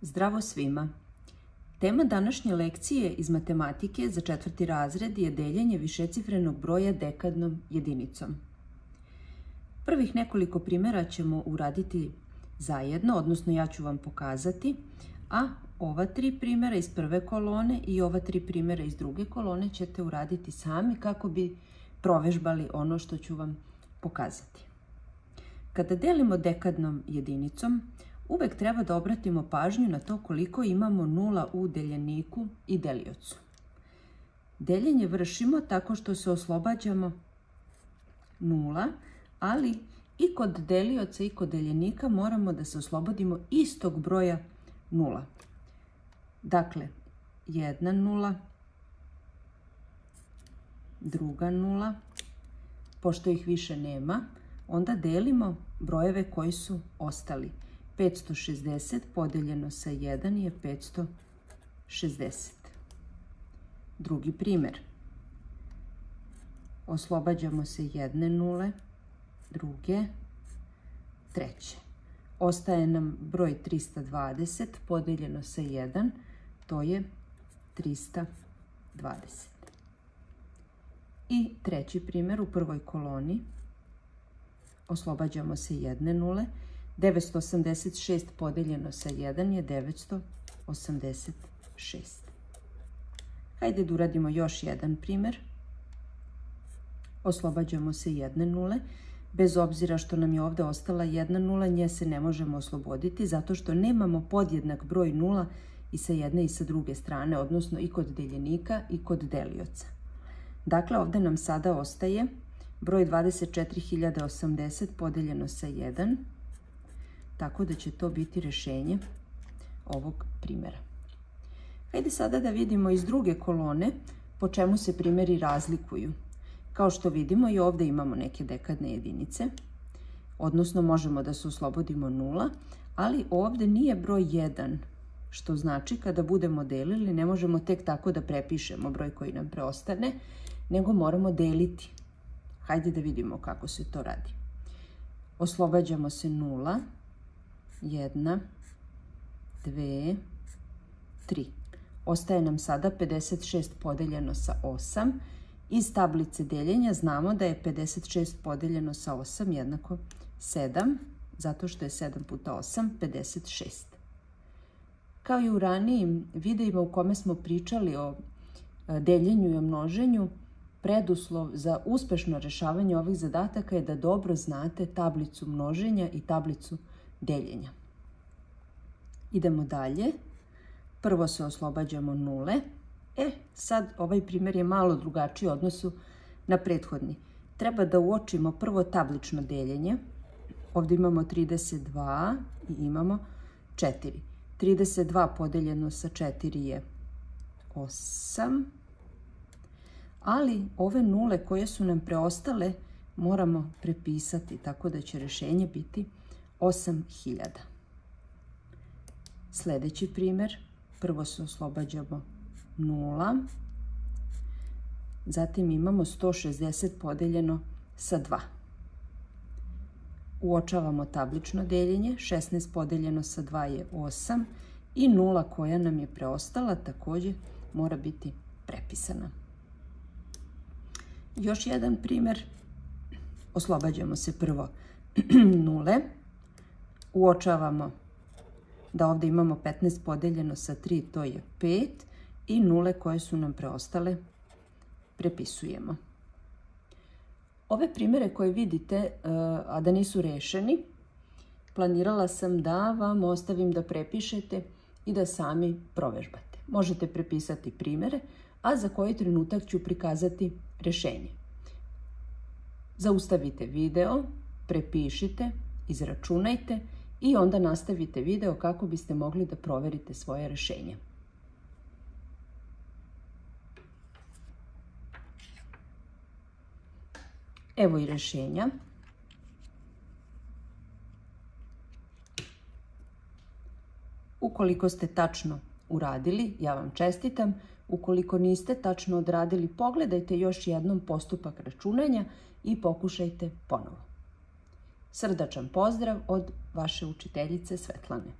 Zdravo svima! Tema današnje lekcije iz matematike za 4. razred je deljenje višecifrenog broja dekadnom jedinicom. Prvih nekoliko primjera ćemo uraditi zajedno, odnosno ja ću vam pokazati, a ova 3 primjera iz prve kolone i ova 3 primjera iz druge kolone ćete uraditi sami kako bi provežbali ono što ću vam pokazati. Kada delimo dekadnom jedinicom, uvek treba da obratimo pažnju na to koliko imamo nula u deljeniku i deliocu. Deljenje vršimo tako što se oslobađamo nula, ali i kod delioca i kod deljenika moramo da se oslobodimo istog broja nula. Dakle, jedna nula, druga nula, pošto ih više nema, onda delimo brojeve koji su ostali. 560 podeljeno sa 1 je 560. Drugi primjer. Oslobađamo se jedne nule, druge, treće. Ostaje nam broj 320 podeljeno sa 1, to je 320. I treći primjer u prvoj koloni. Oslobađamo se jedne nule, 986 podeljeno sa 1 je 986. Hajde da uradimo još jedan primjer. Oslobađamo se jedne nule. Bez obzira što nam je ovdje ostala jedna nula, nje se ne možemo osloboditi zato što nemamo podjednak broj nula i sa jedne i sa druge strane, odnosno i kod deljenika i kod delioca. Dakle, ovdje nam sada ostaje broj 24.080 podeljeno sa 1, tako da će to biti rješenje ovog primjera. Hajde sada da vidimo iz druge kolone po čemu se primjeri razlikuju. Kao što vidimo i ovdje imamo neke dekadne jedinice, odnosno možemo da se oslobodimo nula, ali ovdje nije broj 1, što znači kada budemo delili ne možemo tek tako da prepišemo broj koji nam preostane, nego moramo deliti. Hajde da vidimo kako se to radi. Oslobađamo se nula, 1, 2, 3. Ostaje nam sada 56 podeljeno sa 8. Iz tablice deljenja znamo da je 56 podeljeno sa 8 jednako 7, zato što je 7 puta 8, 56. Kao i u ranijim videima u kome smo pričali o deljenju i množenju, preduslov za uspešno rešavanje ovih zadataka je da dobro znate tablicu množenja i tablicu deljenja. Idemo dalje. Prvo se oslobađamo nule. Sad ovaj primjer je malo drugačiji u odnosu na prethodni. Treba da uočimo prvo tablično deljenje. Ovdje imamo 32 i imamo 4. 32 podeljeno sa 4 je 8. Ali ove nule koje su nam preostale moramo prepisati, tako da će rješenje biti 8000. Sljedeći primjer. Prvo se oslobađamo 0. Zatim imamo 160 podeljeno sa 2. Uočavamo tablično deljenje. 16 podeljeno sa 2 je 8. I nula koja nam je preostala također mora biti prepisana. Još jedan primjer. Oslobađamo se prvo nule. Uočavamo da ovdje imamo 15 podeljeno sa 3, to je 5. I nule koje su nam preostale prepisujemo. Ove primjere koje vidite, a da nisu rešeni, planirala sam da vam ostavim da prepišete i da sami provežbate. Možete prepisati primjere, a za koji trenutak ću prikazati rješenje. Zaustavite video, prepišite, izračunajte i onda nastavite video kako biste mogli da proverite svoje rješenje. Evo i rješenja. Ukoliko ste tačno uradili, ja vam čestitam. Ukoliko niste tačno odradili, pogledajte još jednom postupak računanja i pokušajte ponovo. Srdačan pozdrav od vaše učiteljice Svetlane.